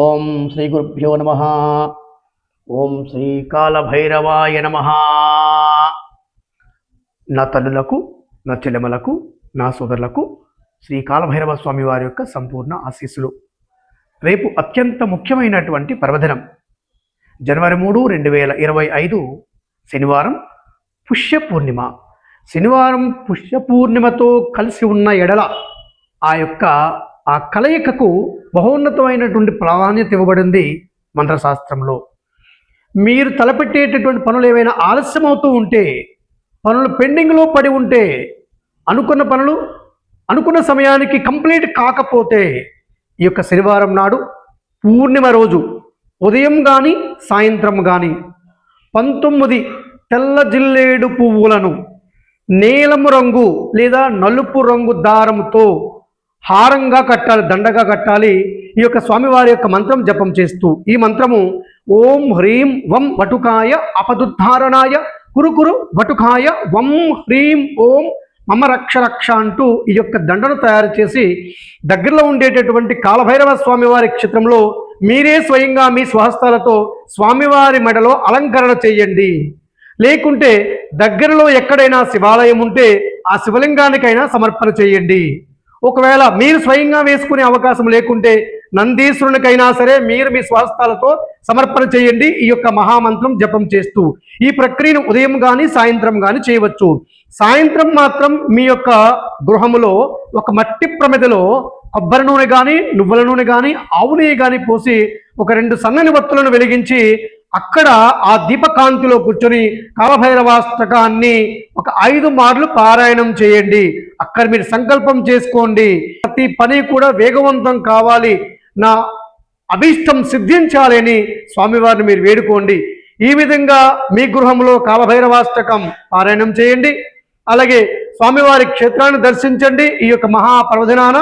ఓం శ్రీ గురుభ్యో నమ. ఓం శ్రీ కాలభైరవాయ నమ. నా తల్లులకు, నా చెల్లెమలకు, నా సోదరులకు శ్రీ కాలభైరవ స్వామి వారి యొక్క సంపూర్ణ ఆశీస్సులు. రేపు అత్యంత ముఖ్యమైనటువంటి పర్వదినం జనవరి 3, 2025 శనివారం పుష్య పూర్ణిమ. శనివారం పుష్య పూర్ణిమతో కలిసి ఉన్న ఎడల ఆ కలయికకు బహోన్నతమైనటువంటి ప్రాధాన్యత ఇవ్వబడింది మంత్రశాస్త్రంలో. మీరు తలపెట్టేటటువంటి పనులు ఏవైనా ఆలస్యం అవుతూ ఉంటే, పనులు పెండింగ్లో పడి ఉంటే, అనుకున్న పనులు అనుకున్న సమయానికి కంప్లీట్ కాకపోతే, ఈ యొక్క శనివారం నాడు పూర్ణిమ రోజు ఉదయం కానీ సాయంత్రం కానీ 19 తెల్ల జిల్లేడు పువ్వులను నీలము రంగు లేదా నలుపు రంగు దారంతో హారంగా కట్టాలి, దండగా కట్టాలి. ఈ యొక్క స్వామివారి యొక్క మంత్రం జపం చేస్తూ, ఈ మంత్రము ఓం హ్రీం వం వటుకాయ అపదుద్ధారణాయ కురుకురు వటుకాయ వం హ్రీం ఓం మమ రక్ష రక్ష అంటూ ఈ యొక్క దండను తయారు చేసి దగ్గరలో ఉండేటటువంటి కాలభైరవ స్వామివారి క్షేత్రంలో మీరే స్వయంగా మీ స్వహస్తాలతో స్వామివారి మెడలో అలంకరణ చేయండి. లేకుంటే దగ్గరలో ఎక్కడైనా శివాలయం ఉంటే ఆ శివలింగానికైనా సమర్పణ చేయండి. ఒకవేళ మీరు స్వయంగా వేసుకునే అవకాశం లేకుంటే నందీశ్వరునికైనా సరే మీరు మీ స్వహస్తాలతో సమర్పణ చేయండి. ఈ యొక్క మహామంత్రం జపం చేస్తూ ఈ ప్రక్రియను ఉదయం కానీ సాయంత్రం కానీ చేయవచ్చు. సాయంత్రం మాత్రం మీ యొక్క గృహములో ఒక మట్టి ప్రమిదలో కొబ్బరి నూనె కానీ, నువ్వుల నూనె కానీ, ఆవు నెయ్యి కానీ పోసి ఒక 2 సన్నని వత్తులను వెలిగించి అక్కడ ఆ దీపకాంతిలో కూర్చొని కాలభైరవాష్టకాన్ని ఒక 5 మార్లు పారాయణం చేయండి. అక్కడ మీరు సంకల్పం చేసుకోండి, ప్రతి పని కూడా వేగవంతం కావాలి, నా అభీష్టం సిద్ధించాలని స్వామివారిని మీరు వేడుకోండి. ఈ విధంగా మీ గృహంలో కాలభైరవాష్టకం పారాయణం చేయండి. అలాగే స్వామివారి క్షేత్రాన్ని దర్శించండి. ఈ యొక్క మహాపర్వదినాన